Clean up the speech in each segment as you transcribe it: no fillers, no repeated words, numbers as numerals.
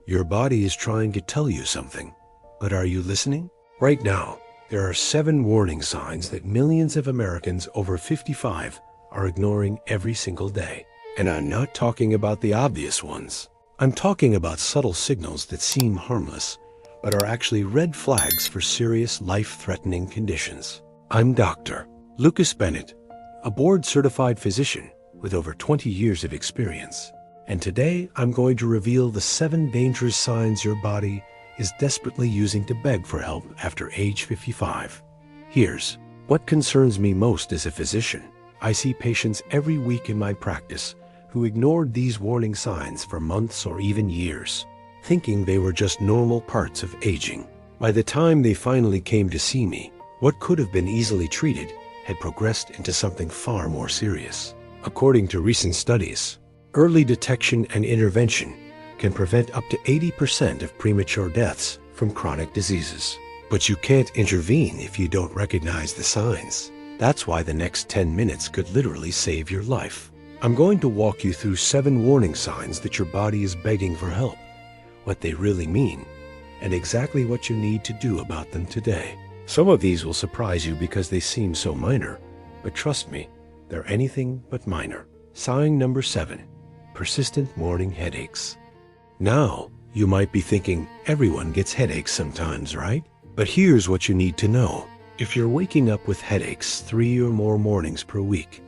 Your body is trying to tell you something, but are you listening? Right now, there are 7 warning signs that millions of Americans over 55 are ignoring every single day. And I'm not talking about the obvious ones. I'm talking about subtle signals that seem harmless, but are actually red flags for serious life-threatening conditions. I'm Dr. Lucas Bennett, a board-certified physician with over 20 years of experience. And today, I'm going to reveal the 7 dangerous signs your body is desperately using to beg for help after age 55. Here's what concerns me most as a physician. I see patients every week in my practice who ignored these warning signs for months or even years, thinking they were just normal parts of aging. By the time they finally came to see me, what could have been easily treated had progressed into something far more serious. According to recent studies, early detection and intervention can prevent up to 80% of premature deaths from chronic diseases. But you can't intervene if you don't recognize the signs. That's why the next 10 minutes could literally save your life. I'm going to walk you through 7 warning signs that your body is begging for help, what they really mean, and exactly what you need to do about them today. Some of these will surprise you because they seem so minor, but trust me, they're anything but minor. Sign number 7, persistent morning headaches. Now, you might be thinking, everyone gets headaches sometimes, right? But here's what you need to know. If you're waking up with headaches 3 or more mornings per week,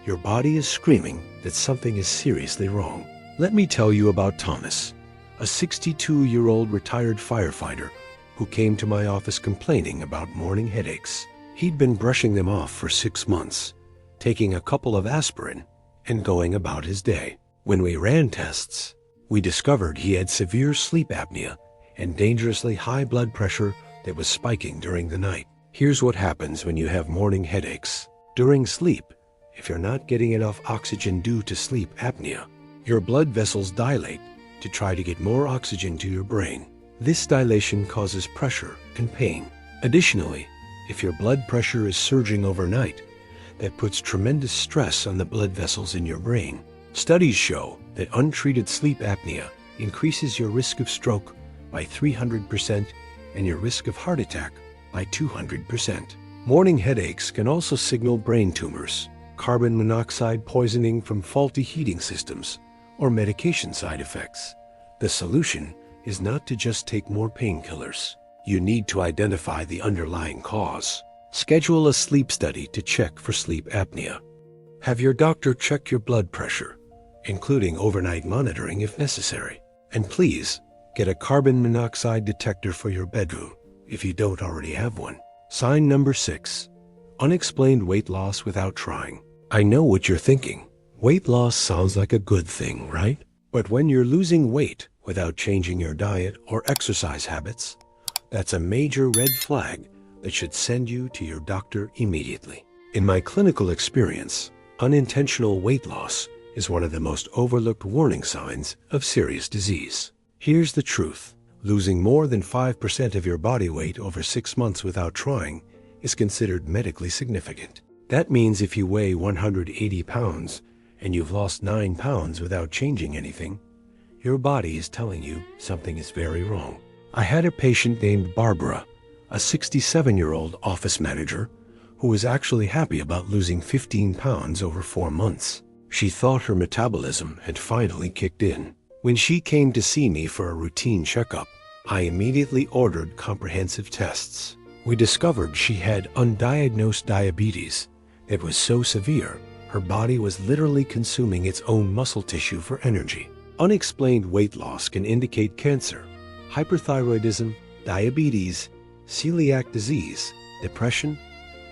your body is screaming that something is seriously wrong. Let me tell you about Thomas, a 62-year-old retired firefighter who came to my office complaining about morning headaches. He'd been brushing them off for 6 months, taking a couple of aspirin, and going about his day. When we ran tests, we discovered he had severe sleep apnea and dangerously high blood pressure that was spiking during the night. Here's what happens when you have morning headaches. During sleep, if you're not getting enough oxygen due to sleep apnea, your blood vessels dilate to try to get more oxygen to your brain. This dilation causes pressure and pain. Additionally, if your blood pressure is surging overnight, that puts tremendous stress on the blood vessels in your brain. Studies show that untreated sleep apnea increases your risk of stroke by 300% and your risk of heart attack by 200%. Morning headaches can also signal brain tumors, carbon monoxide poisoning from faulty heating systems, or medication side effects. The solution is not to just take more painkillers. You need to identify the underlying cause. Schedule a sleep study to check for sleep apnea. Have your doctor check your blood pressure, including overnight monitoring if necessary. And please, get a carbon monoxide detector for your bedroom if you don't already have one. Sign number 6, unexplained weight loss without trying. I know what you're thinking. Weight loss sounds like a good thing, right? But when you're losing weight without changing your diet or exercise habits, that's a major red flag that should send you to your doctor immediately. In my clinical experience, unintentional weight loss is one of the most overlooked warning signs of serious disease. Here's the truth. Losing more than 5% of your body weight over 6 months without trying is considered medically significant. That means if you weigh 180 pounds and you've lost 9 pounds without changing anything, your body is telling you something is very wrong. I had a patient named Barbara, a 67-year-old office manager who was actually happy about losing 15 pounds over 4 months. She thought her metabolism had finally kicked in. When she came to see me for a routine checkup, I immediately ordered comprehensive tests. We discovered she had undiagnosed diabetes that was so severe, her body was literally consuming its own muscle tissue for energy. Unexplained weight loss can indicate cancer, hyperthyroidism, diabetes, celiac disease, depression,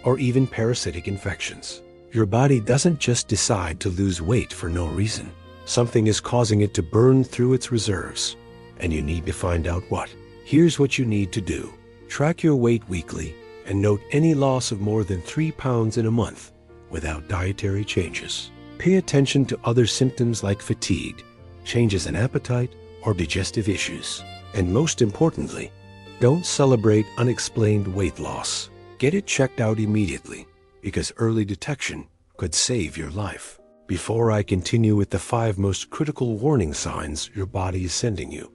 or even parasitic infections. Your body doesn't just decide to lose weight for no reason. Something is causing it to burn through its reserves, and you need to find out what. Here's what you need to do. Track your weight weekly and note any loss of more than 3 pounds in a month without dietary changes. Pay attention to other symptoms like fatigue, changes in appetite, or digestive issues. And most importantly, don't celebrate unexplained weight loss. Get it checked out immediately, because early detection could save your life. Before I continue with the 5 most critical warning signs your body is sending you,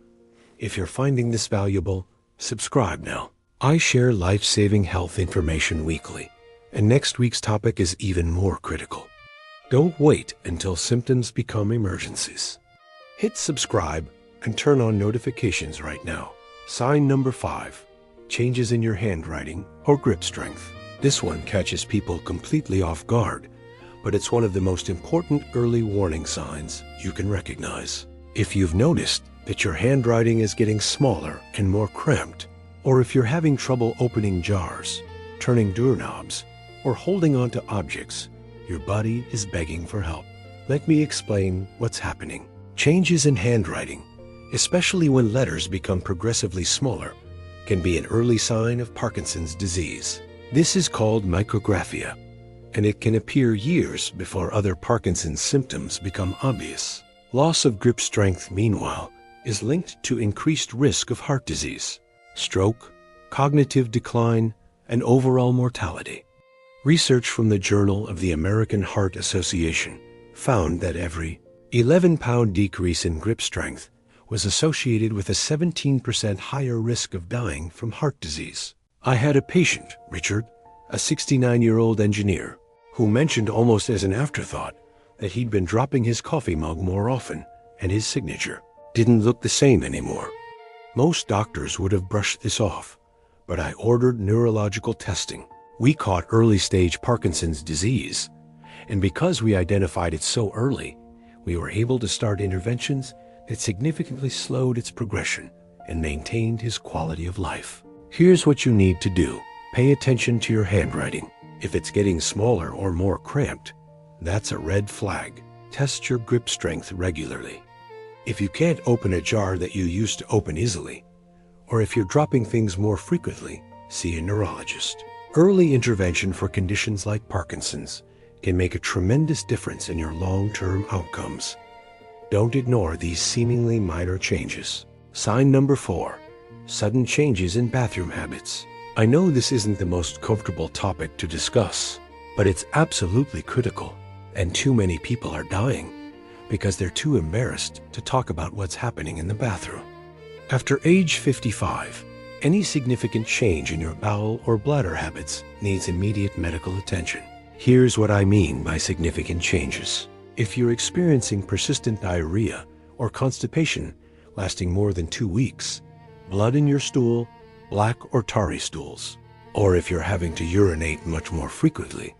If you're finding this valuable, subscribe now. I share life-saving health information weekly, and next week's topic is even more critical. Don't wait until symptoms become emergencies. Hit subscribe and turn on notifications right now. Sign number 5. Changes in your handwriting or grip strength. This one catches people completely off guard, but it's one of the most important early warning signs you can recognize. If you've noticed that your handwriting is getting smaller and more cramped, or if you're having trouble opening jars, turning doorknobs, or holding onto objects, your body is begging for help. Let me explain what's happening. Changes in handwriting, especially when letters become progressively smaller, can be an early sign of Parkinson's disease. This is called micrographia, and it can appear years before other Parkinson's symptoms become obvious. Loss of grip strength, meanwhile, is linked to increased risk of heart disease, stroke, cognitive decline, and overall mortality. Research from the Journal of the American Heart Association found that every 11-pound decrease in grip strength was associated with a 17% higher risk of dying from heart disease. I had a patient, Richard, a 69-year-old engineer, who mentioned almost as an afterthought that he'd been dropping his coffee mug more often, and his signature didn't look the same anymore. Most doctors would have brushed this off, but I ordered neurological testing. We caught early-stage Parkinson's disease, and because we identified it so early, we were able to start interventions that significantly slowed its progression and maintained his quality of life. Here's what you need to do. Pay attention to your handwriting. If it's getting smaller or more cramped, that's a red flag. Test your grip strength regularly. If you can't open a jar that you used to open easily, or if you're dropping things more frequently, see a neurologist. Early intervention for conditions like Parkinson's can make a tremendous difference in your long-term outcomes. Don't ignore these seemingly minor changes. Sign number 4. Sudden changes in bathroom habits. I know this isn't the most comfortable topic to discuss, but it's absolutely critical, and too many people are dying because they're too embarrassed to talk about what's happening in the bathroom. After age 55, any significant change in your bowel or bladder habits needs immediate medical attention. Here's what I mean by significant changes. If you're experiencing persistent diarrhea or constipation lasting more than 2 weeks, blood in your stool, black or tarry stools, or if you're having to urinate much more frequently,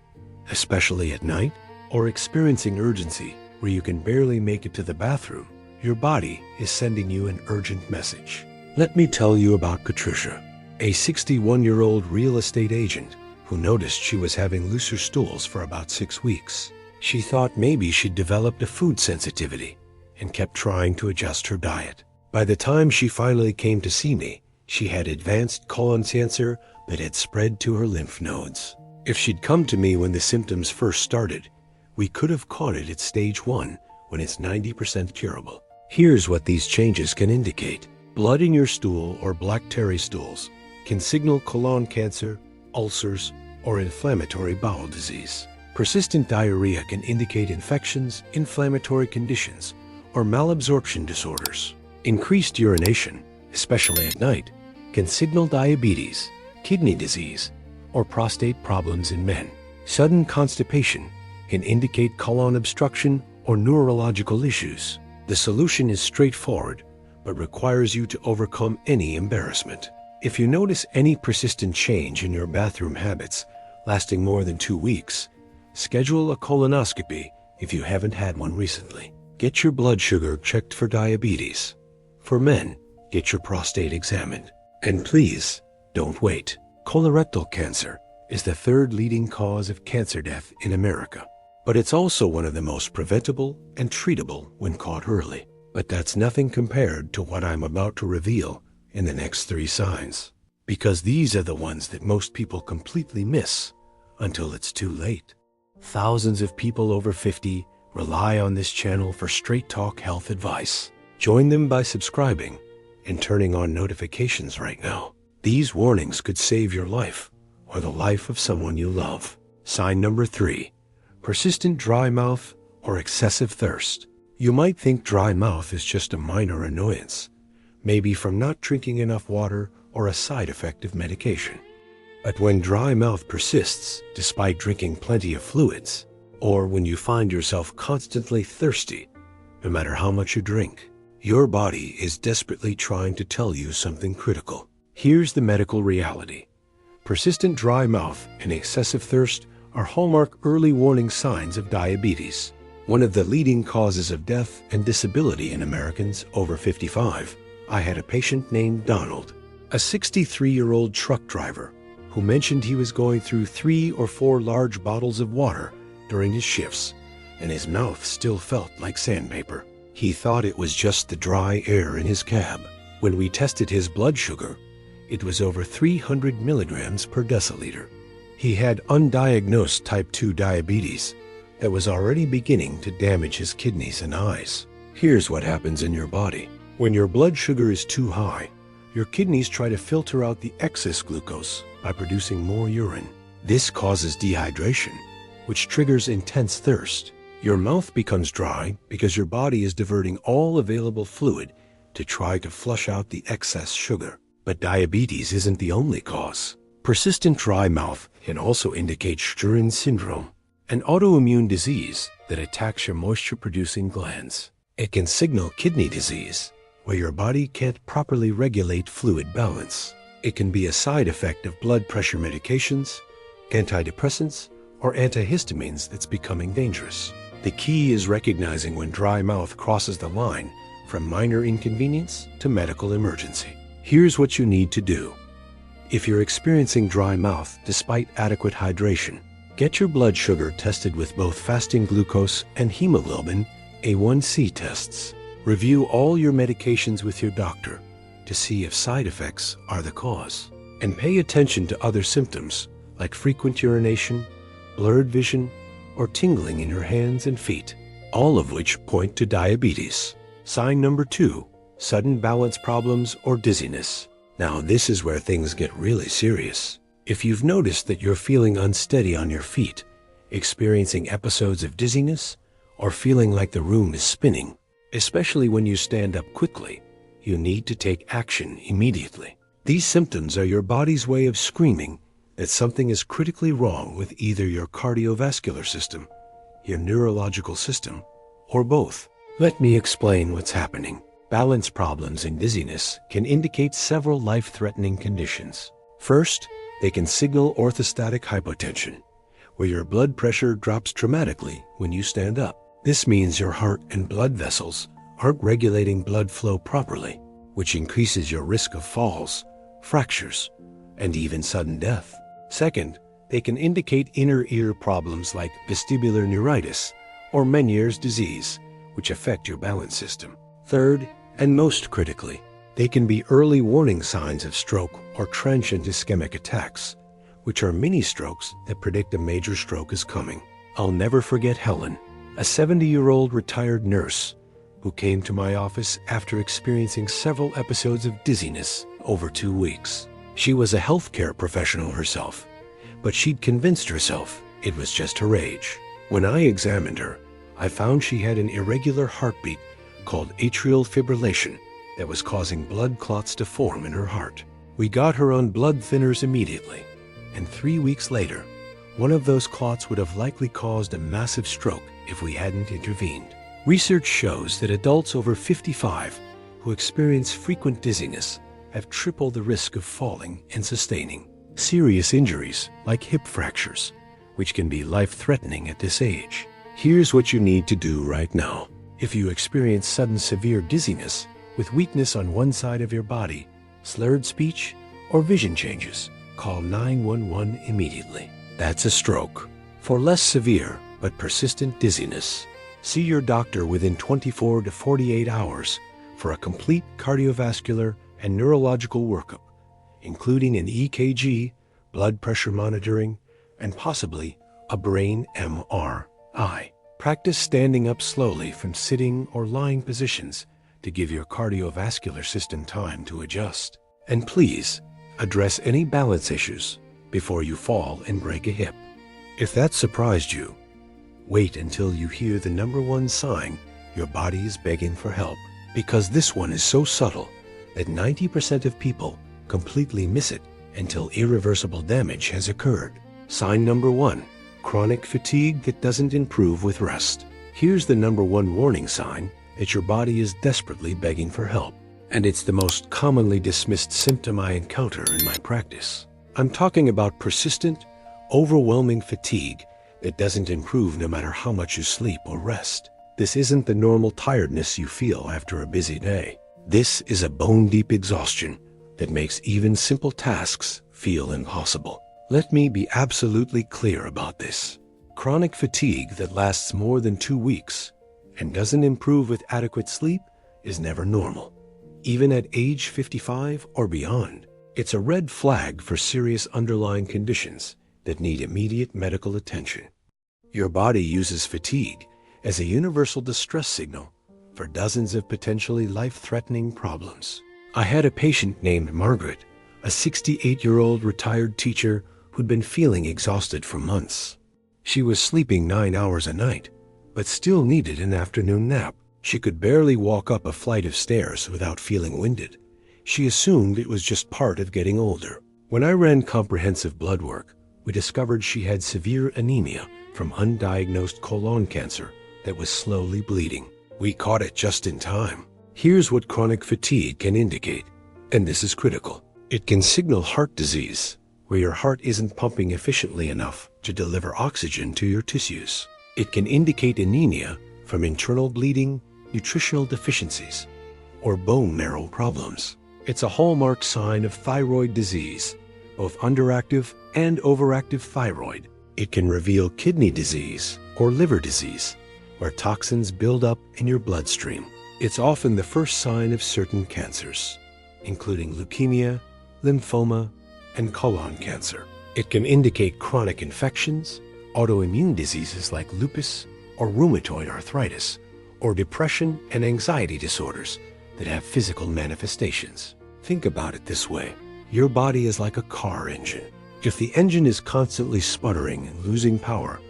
especially at night, or experiencing urgency where you can barely make it to the bathroom, your body is sending you an urgent message. Let me tell you about Patricia, a 61-year-old real estate agent who noticed she was having looser stools for about 6 weeks. She thought maybe she'd developed a food sensitivity and kept trying to adjust her diet. By the time she finally came to see me, she had advanced colon cancer that had spread to her lymph nodes. If she'd come to me when the symptoms first started, we could have caught it at stage 1 when it's 90% curable. Here's what these changes can indicate. Blood in your stool or black tarry stools can signal colon cancer, ulcers, or inflammatory bowel disease. Persistent diarrhea can indicate infections, inflammatory conditions, or malabsorption disorders. Increased urination, especially at night, can signal diabetes, kidney disease, or prostate problems in men. Sudden constipation can indicate colon obstruction or neurological issues. The solution is straightforward, but requires you to overcome any embarrassment. If you notice any persistent change in your bathroom habits lasting more than 2 weeks, schedule a colonoscopy if you haven't had one recently. Get your blood sugar checked for diabetes. For men, get your prostate examined. And please, don't wait. Colorectal cancer is the 3rd leading cause of cancer death in America, but it's also one of the most preventable and treatable when caught early. But that's nothing compared to what I'm about to reveal in the next 3 signs, because these are the ones that most people completely miss until it's too late. Thousands of people over 50 rely on this channel for straight talk health advice. Join them by subscribing and turning on notifications right now. These warnings could save your life or the life of someone you love. Sign number 3, persistent dry mouth or excessive thirst. You might think dry mouth is just a minor annoyance. maybe from not drinking enough water or a side effect of medication. But when dry mouth persists despite drinking plenty of fluids, or when you find yourself constantly thirsty, no matter how much you drink, your body is desperately trying to tell you something critical. Here's the medical reality. Persistent dry mouth and excessive thirst are hallmark early warning signs of diabetes, one of the leading causes of death and disability in Americans over 55. I had a patient named Donald, a 63-year-old truck driver, who mentioned he was going through 3 or 4 large bottles of water during his shifts, and his mouth still felt like sandpaper. He thought it was just the dry air in his cab. When we tested his blood sugar, it was over 300 milligrams per deciliter. He had undiagnosed type 2 diabetes that was already beginning to damage his kidneys and eyes. Here's what happens in your body. When your blood sugar is too high, your kidneys try to filter out the excess glucose by producing more urine. This causes dehydration, which triggers intense thirst. Your mouth becomes dry because your body is diverting all available fluid to try to flush out the excess sugar. But diabetes isn't the only cause. Persistent dry mouth can also indicate Sjögren's syndrome, an autoimmune disease that attacks your moisture-producing glands. It can signal kidney disease, where your body can't properly regulate fluid balance. It can be a side effect of blood pressure medications, antidepressants, or antihistamines that's becoming dangerous. The key is recognizing when dry mouth crosses the line from minor inconvenience to medical emergency. Here's what you need to do. If you're experiencing dry mouth despite adequate hydration, get your blood sugar tested with both fasting glucose and hemoglobin A1C tests. Review all your medications with your doctor to see if side effects are the cause. And pay attention to other symptoms like frequent urination, blurred vision, or tingling in your hands and feet, all of which point to diabetes. Sign number 2, sudden balance problems or dizziness. Now this is where things get really serious. If you've noticed that you're feeling unsteady on your feet, experiencing episodes of dizziness, or feeling like the room is spinning, especially when you stand up quickly, you need to take action immediately. These symptoms are your body's way of screaming that something is critically wrong with either your cardiovascular system, your neurological system, or both. Let me explain what's happening. Balance problems and dizziness can indicate several life-threatening conditions. First, they can signal orthostatic hypotension, where your blood pressure drops dramatically when you stand up. This means your heart and blood vessels aren't regulating blood flow properly, which increases your risk of falls, fractures, and even sudden death. Second, they can indicate inner ear problems like vestibular neuritis or Meniere's disease, which affect your balance system. Third, and most critically, they can be early warning signs of stroke or transient ischemic attacks, which are mini strokes that predict a major stroke is coming. I'll never forget Helen, a 70-year-old retired nurse who came to my office after experiencing several episodes of dizziness over 2 weeks. She was a healthcare professional herself, but she'd convinced herself it was just her age. When I examined her, I found she had an irregular heartbeat called atrial fibrillation that was causing blood clots to form in her heart. We got her on blood thinners immediately, and 3 weeks later, one of those clots would have likely caused a massive stroke if we hadn't intervened. Research shows that adults over 55 who experience frequent dizziness have triple the risk of falling and sustaining serious injuries like hip fractures, which can be life-threatening at this age. Here's what you need to do right now. If you experience sudden severe dizziness with weakness on one side of your body, slurred speech, or vision changes, call 911 immediately. That's a stroke. For less severe but persistent dizziness, see your doctor within 24 to 48 hours for a complete cardiovascular and neurological workup, including an EKG, blood pressure monitoring, and possibly a brain MRI. Practice standing up slowly from sitting or lying positions to give your cardiovascular system time to adjust. And please, address any balance issues before you fall and break a hip. If that surprised you, wait until you hear the number one sign your body is begging for help, because this one is so subtle that 90% of people completely miss it until irreversible damage has occurred. Sign number 1, chronic fatigue that doesn't improve with rest. Here's the number 1 warning sign that your body is desperately begging for help. And it's the most commonly dismissed symptom I encounter in my practice. I'm talking about persistent, overwhelming fatigue that doesn't improve no matter how much you sleep or rest. This isn't the normal tiredness you feel after a busy day. This is a bone-deep exhaustion that makes even simple tasks feel impossible. Let me be absolutely clear about this. Chronic fatigue that lasts more than 2 weeks and doesn't improve with adequate sleep is never normal. Even at age 55 or beyond, it's a red flag for serious underlying conditions that need immediate medical attention. Your body uses fatigue as a universal distress signal for dozens of potentially life-threatening problems. I had a patient named Margaret, a 68-year-old retired teacher who'd been feeling exhausted for months. She was sleeping 9 hours a night, but still needed an afternoon nap. She could barely walk up a flight of stairs without feeling winded. She assumed it was just part of getting older. When I ran comprehensive blood work, we discovered she had severe anemia from undiagnosed colon cancer that was slowly bleeding. We caught it just in time. Here's what chronic fatigue can indicate, and this is critical. It can signal heart disease, where your heart isn't pumping efficiently enough to deliver oxygen to your tissues. It can indicate anemia from internal bleeding, nutritional deficiencies, or bone marrow problems. It's a hallmark sign of thyroid disease, both underactive and overactive thyroid. It can reveal kidney disease or liver disease, where toxins build up in your bloodstream. It's often the first sign of certain cancers, including leukemia, lymphoma, and colon cancer. It can indicate chronic infections, autoimmune diseases like lupus or rheumatoid arthritis, or depression and anxiety disorders that have physical manifestations. Think about it this way. Your body is like a car engine. If the engine is constantly sputtering and losing power,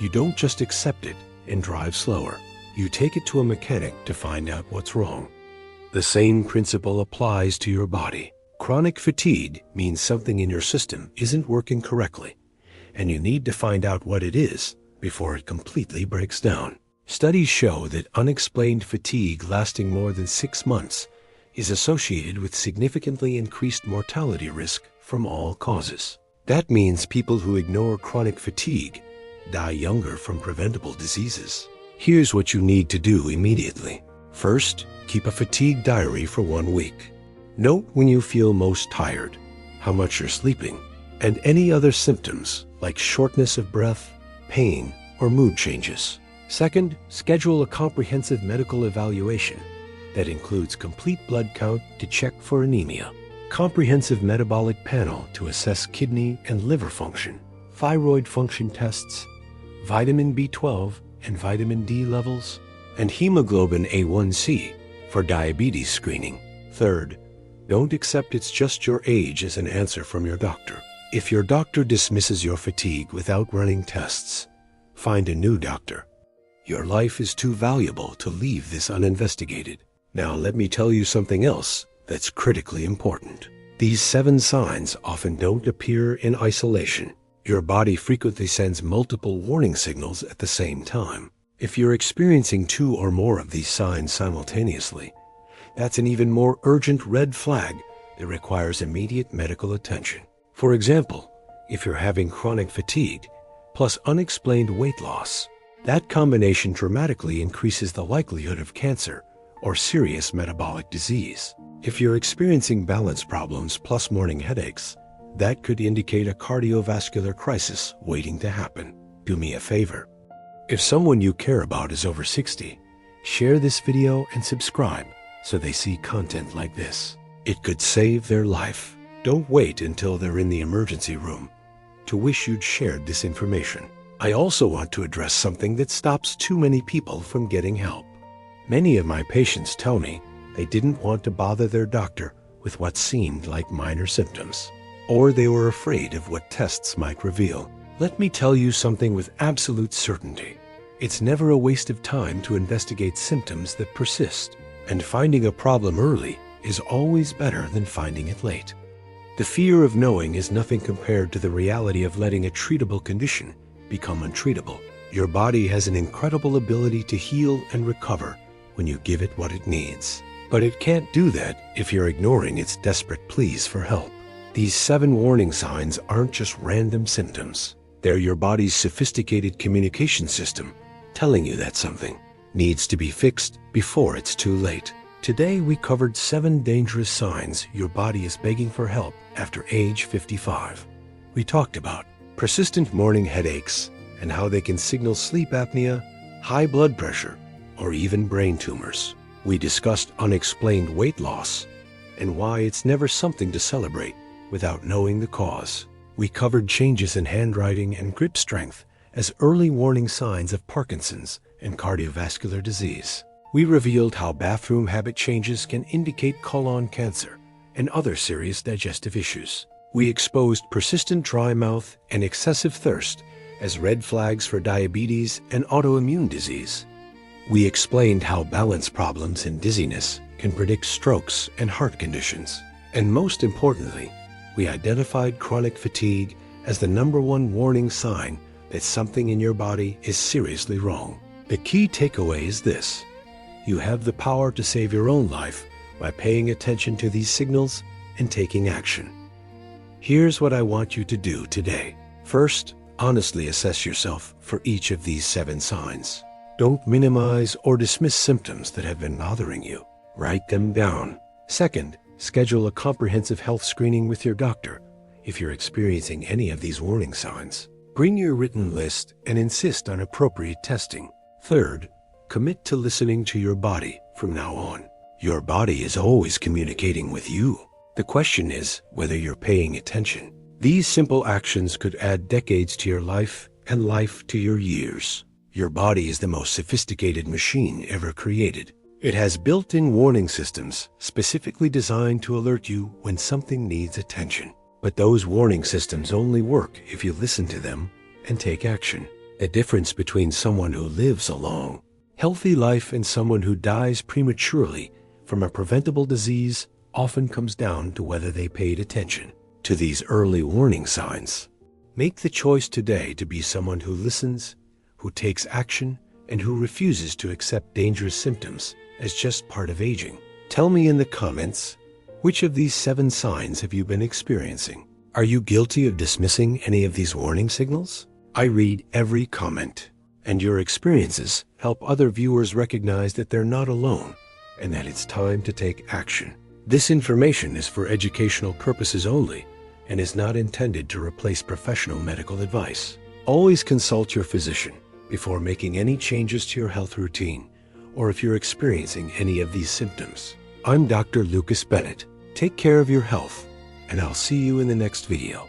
you don't just accept it and drive slower. You take it to a mechanic to find out what's wrong. The same principle applies to your body. Chronic fatigue means something in your system isn't working correctly, and you need to find out what it is before it completely breaks down. Studies show that unexplained fatigue lasting more than 6 months is associated with significantly increased mortality risk from all causes. That means people who ignore chronic fatigue die younger from preventable diseases. Here's what you need to do immediately. First, keep a fatigue diary for 1 week. Note when you feel most tired, how much you're sleeping, and any other symptoms like shortness of breath, pain, or mood changes. Second, schedule a comprehensive medical evaluation that includes complete blood count to check for anemia, comprehensive metabolic panel to assess kidney and liver function, thyroid function tests, vitamin B12 and vitamin D levels, and hemoglobin A1C for diabetes screening. Third, don't accept it's just your age as an answer from your doctor. If your doctor dismisses your fatigue without running tests, find a new doctor. Your life is too valuable to leave this uninvestigated. Now let me tell you something else that's critically important. These 7 signs often don't appear in isolation. Your body frequently sends multiple warning signals at the same time. If you're experiencing 2 or more of these signs simultaneously, that's an even more urgent red flag that requires immediate medical attention. For example, if you're having chronic fatigue plus unexplained weight loss, that combination dramatically increases the likelihood of cancer or serious metabolic disease. If you're experiencing balance problems plus morning headaches, that could indicate a cardiovascular crisis waiting to happen. Do me a favor. If someone you care about is over 60, share this video and subscribe so they see content like this. It could save their life. Don't wait until they're in the emergency room to wish you'd shared this information. I also want to address something that stops too many people from getting help. Many of my patients tell me they didn't want to bother their doctor with what seemed like minor symptoms, or they were afraid of what tests might reveal. Let me tell you something with absolute certainty. It's never a waste of time to investigate symptoms that persist, and finding a problem early is always better than finding it late. The fear of knowing is nothing compared to the reality of letting a treatable condition become untreatable. Your body has an incredible ability to heal and recover when you give it what it needs. But it can't do that if you're ignoring its desperate pleas for help. These 7 warning signs aren't just random symptoms. They're your body's sophisticated communication system telling you that something needs to be fixed before it's too late. Today we covered 7 dangerous signs your body is begging for help after age 55. We talked about persistent morning headaches and how they can signal sleep apnea, high blood pressure, or even brain tumors. We discussed unexplained weight loss and why it's never something to celebrate without knowing the cause. We covered changes in handwriting and grip strength as early warning signs of Parkinson's and cardiovascular disease. We revealed how bathroom habit changes can indicate colon cancer and other serious digestive issues. We exposed persistent dry mouth and excessive thirst as red flags for diabetes and autoimmune disease. We explained how balance problems and dizziness can predict strokes and heart conditions. And most importantly, we identified chronic fatigue as the #1 warning sign that something in your body is seriously wrong. The key takeaway is this: you have the power to save your own life by paying attention to these signals and taking action. Here's what I want you to do today. First, honestly assess yourself for each of these 7 signs. Don't minimize or dismiss symptoms that have been bothering you. Write them down. Second, schedule a comprehensive health screening with your doctor if you're experiencing any of these warning signs. Bring your written list and insist on appropriate testing. Third, commit to listening to your body from now on. Your body is always communicating with you. The question is whether you're paying attention. These simple actions could add decades to your life and life to your years. Your body is the most sophisticated machine ever created. It has built-in warning systems specifically designed to alert you when something needs attention. But those warning systems only work if you listen to them and take action. The difference between someone who lives a long, healthy life and someone who dies prematurely from a preventable disease often comes down to whether they paid attention to these early warning signs. Make the choice today to be someone who listens, who takes action, and who refuses to accept dangerous symptoms as just part of aging. Tell me in the comments, which of these 7 signs have you been experiencing? Are you guilty of dismissing any of these warning signals? I read every comment, and your experiences help other viewers recognize that they're not alone and that it's time to take action. This information is for educational purposes only and is not intended to replace professional medical advice. Always consult your physician before making any changes to your health routine or if you're experiencing any of these symptoms. I'm Dr. Lucas Bennett. Take care of your health, and I'll see you in the next video.